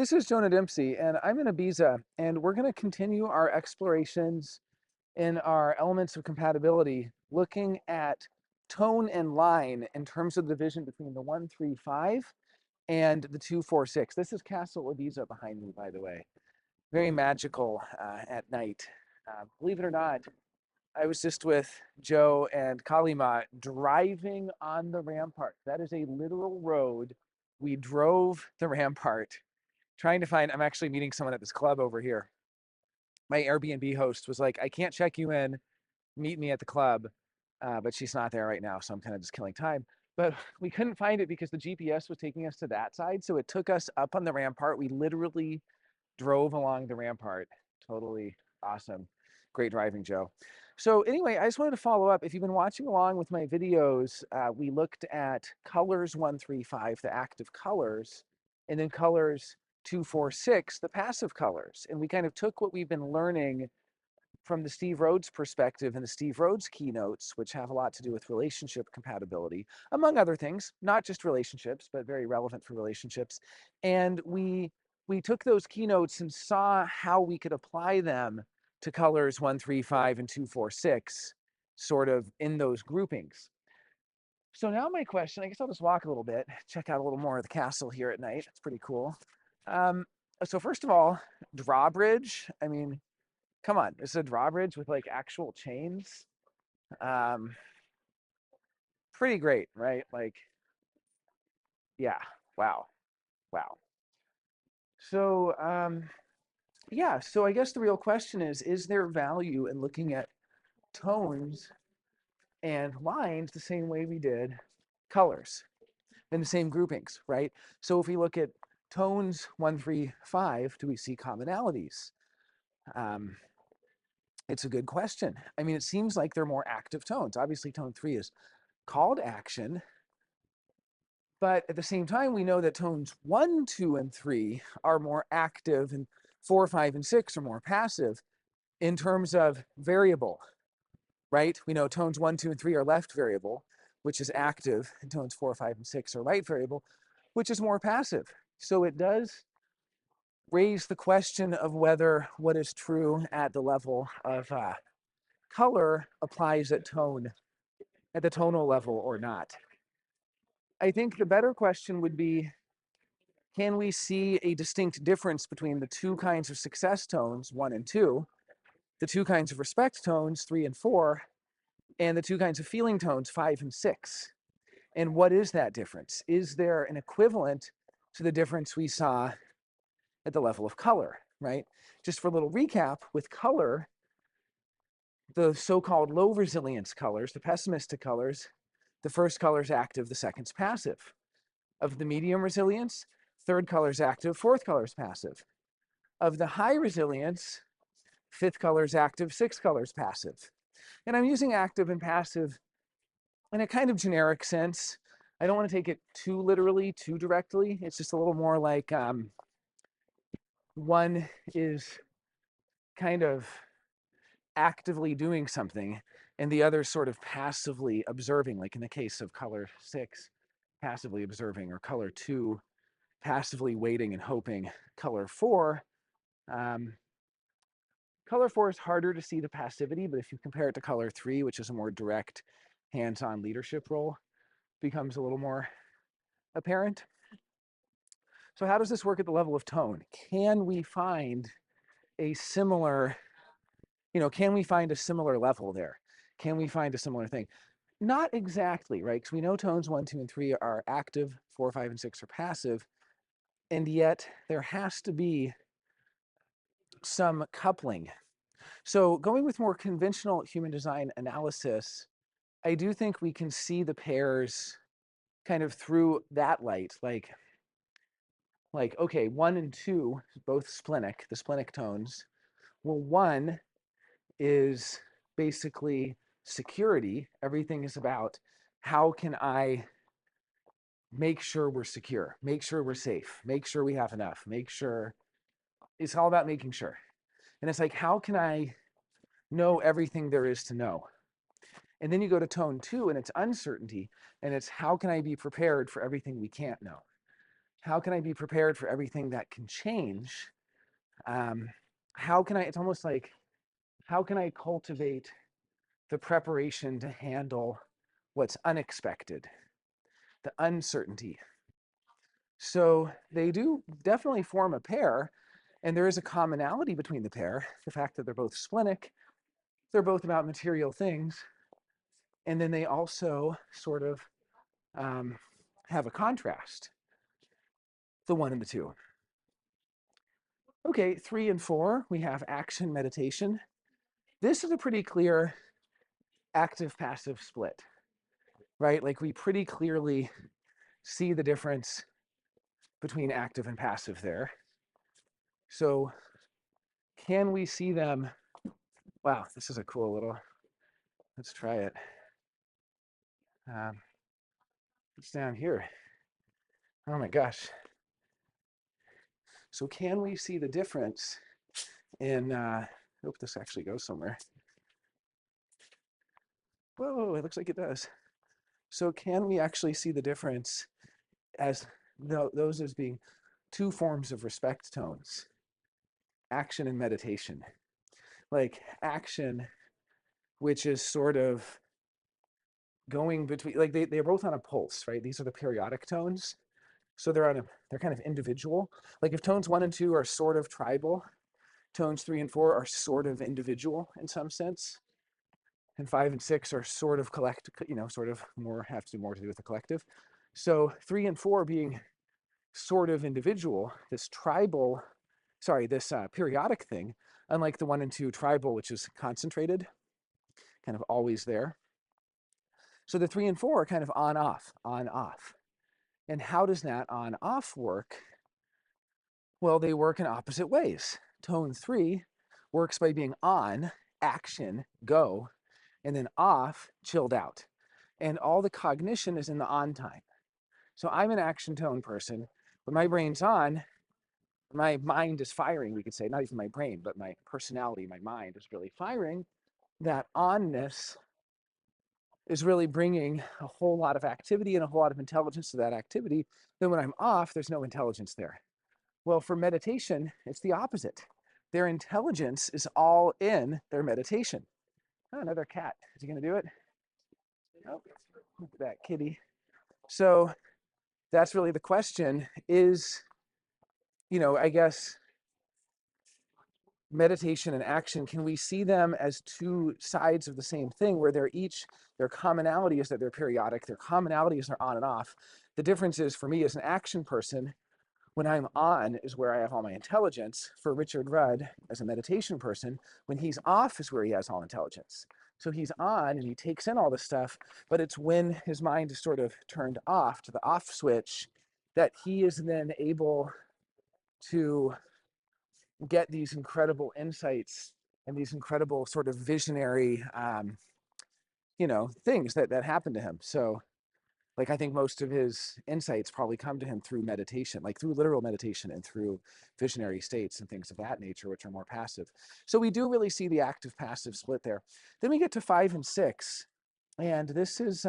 This is Jonah Dempsey, and I'm in Ibiza, and we're going to continue our explorations in our elements of compatibility, looking at tone and line in terms of the division between the 135 and the 246. This is Castle Ibiza behind me, by the way. Very magical at night. Believe it or not, I was just with Joe and Kalima driving on the rampart. That is a literal road. We drove the rampart trying to find, I'm actually meeting someone at this club over here. My Airbnb host was like, I can't check you in, meet me at the club, but she's not there right now, so I'm kind of just killing time. But we couldn't find it because the GPS was taking us to that side, so it took us up on the rampart. We literally drove along the rampart. Totally awesome. Great driving, Joe. So anyway, I just wanted to follow up. If you've been watching along with my videos, we looked at colors 135, the active colors, and then colors 246, the passive colors. And we kind of took what we've been learning from the Steve Rhodes perspective and the Steve Rhodes keynotes, which have a lot to do with relationship compatibility, among other things, not just relationships, but very relevant for relationships. And we took those keynotes and saw how we could apply them to colors 135 and 246, sort of in those groupings. So now my question, I guess I'll just walk a little bit, check out a little more of the castle here at night. It's pretty cool. So first of all, drawbridge. I mean, come on, this is a drawbridge with like actual chains. Um, Pretty great, right? Like, yeah, wow, wow. So, yeah, so I guess the real question is there value in looking at tones and lines the same way we did colors in the same groupings, right? So if we look at tones 135, do we see commonalities? Um, it's a good question. I mean, it seems like they're more active tones. Obviously, tone 3 is called action, but at the same time, we know that tones 1, 2, and 3 are more active, and 4, 5, and 6 are more passive in terms of variable, right? We know tones 1, 2, and 3 are left variable, which is active, and tones 4, 5, and 6 are right variable, which is more passive. So it does raise the question of whether what is true at the level of color applies at the tonal level or not. I think the better question would be, can we see a distinct difference between the two kinds of success tones, 1 and 2, the two kinds of respect tones, 3 and 4, and the two kinds of feeling tones, 5 and 6? And what is that difference? Is there an equivalent to the difference we saw at the level of color, right? Just for a little recap, with color, the so-called low resilience colors, the pessimistic colors, the first color is active, the second's passive. Of the medium resilience, third color is active, fourth color is passive. Of the high resilience, fifth color is active, sixth color is passive. And I'm using active and passive in a kind of generic sense. I don't want to take it too literally, too directly. It's just a little more like one is kind of actively doing something and the other sort of passively observing, like in the case of color 6, passively observing, or color 2, passively waiting and hoping. Color 4, color 4 is harder to see the passivity, but if you compare it to color 3, which is a more direct hands-on leadership role, becomes a little more apparent. So how does this work at the level of tone? Can we find a similar, can we find a similar level there? Can we find a similar thing? Not exactly, right? Because we know tones 1, 2, and 3 are active, 4, 5, and 6 are passive, and yet there has to be some coupling. So going with more conventional human design analysis, I do think we can see the pairs kind of through that light, like okay, 1 and 2, both splenic, the splenic tones. Well, 1 is basically security. Everything is about how can I make sure we're secure, make sure we're safe, make sure we have enough, make sure. It's all about making sure. And it's like, how can I know everything there is to know? And then you go to tone 2 and it's uncertainty, and it's how can I be prepared for everything we can't know? How can I be prepared for everything that can change? How can I, it's almost like, how can I cultivate the preparation to handle what's unexpected, the uncertainty? So they do definitely form a pair, and there is a commonality between the pair, the fact that they're both splenic, they're both about material things, and then they also sort of um, have a contrast, the one and the two. Okay, 3 and 4, we have action meditation. This is a pretty clear active-passive split, right? Like we pretty clearly see the difference between active and passive there. So can we see them? Wow, this is a cool little, let's try it. It's down here. Oh my gosh. So can we see the difference in, I hope this actually goes somewhere. Whoa, it looks like it does. So can we actually see the difference as those as being two forms of respect tones, action and meditation? Like action, which is sort of going between, like they're both on a pulse, right? These are the periodic tones. So they're kind of individual. Like if tones 1 and 2 are sort of tribal, tones 3 and 4 are sort of individual in some sense. And 5 and 6 are sort of sort of more, have to do more to do with the collective. So 3 and 4 being sort of individual, this tribal, sorry, this periodic thing, unlike the 1 and 2 tribal, which is concentrated, kind of always there. So the 3 and 4 are kind of on off, on off. And how does that on off work? Well, they work in opposite ways. Tone 3 works by being on, action, go, and then off, chilled out. And all the cognition is in the on time. So I'm an action tone person. When my brain's on, my mind is firing, we could say, not even my brain, but my personality, my mind is really firing. That onness is really bringing a whole lot of activity and a whole lot of intelligence to that activity. Then when I'm off, there's no intelligence there. Well, for meditation, it's the opposite. Their intelligence is all in their meditation. Oh, another cat. Is he going to do it? Oh, look at that kitty. So that's really the question is, I guess meditation and action, can we see them as two sides of the same thing where their commonality is that they're periodic, their commonality is they're on and off. The difference is for me as an action person, when I'm on is where I have all my intelligence. For Richard Rudd, as a meditation person, when he's off is where he has all intelligence. So he's on and he takes in all the stuff, but it's when his mind is sort of turned off to the off switch that he is then able to get these incredible insights and these incredible sort of visionary, things that happen to him. So like I think most of his insights probably come to him through meditation, like through literal meditation and through visionary states and things of that nature, which are more passive. So we do really see the active passive split there. Then we get to 5 and 6, and this is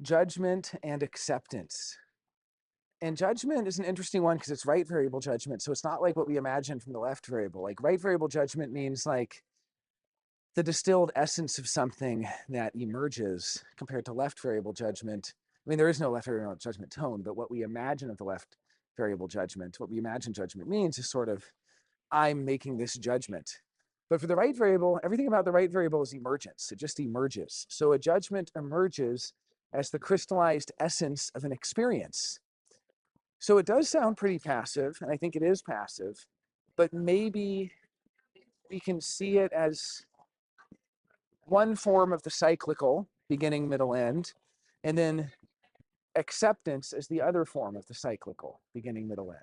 judgment and acceptance. And judgment is an interesting one because it's right variable judgment. So it's not like what we imagine from the left variable. Like right variable judgment means like the distilled essence of something that emerges, compared to left variable judgment. I mean, there is no left variable judgment tone, but what we imagine of the left variable judgment, what we imagine judgment means is sort of, I'm making this judgment. But for the right variable, everything about the right variable is emergence. It just emerges. So a judgment emerges as the crystallized essence of an experience. So it does sound pretty passive, and I think it is passive, but maybe we can see it as one form of the cyclical, beginning, middle, end, and then acceptance as the other form of the cyclical, beginning, middle, end.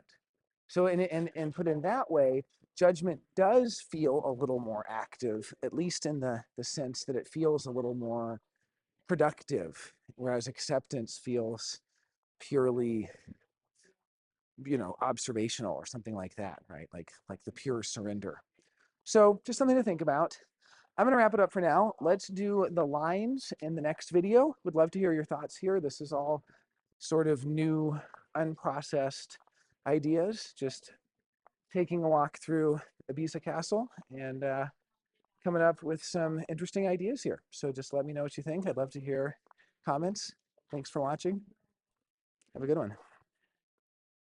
So and put in that way, judgment does feel a little more active, at least in the sense that it feels a little more productive, whereas acceptance feels purely, observational or something like that, right? Like the pure surrender. So just something to think about. I'm going to wrap it up for now. Let's do the lines in the next video. Would love to hear your thoughts here. This is all sort of new unprocessed ideas, just taking a walk through Ibiza Castle and coming up with some interesting ideas here. So just let me know what you think. I'd love to hear comments. Thanks for watching. Have a good one.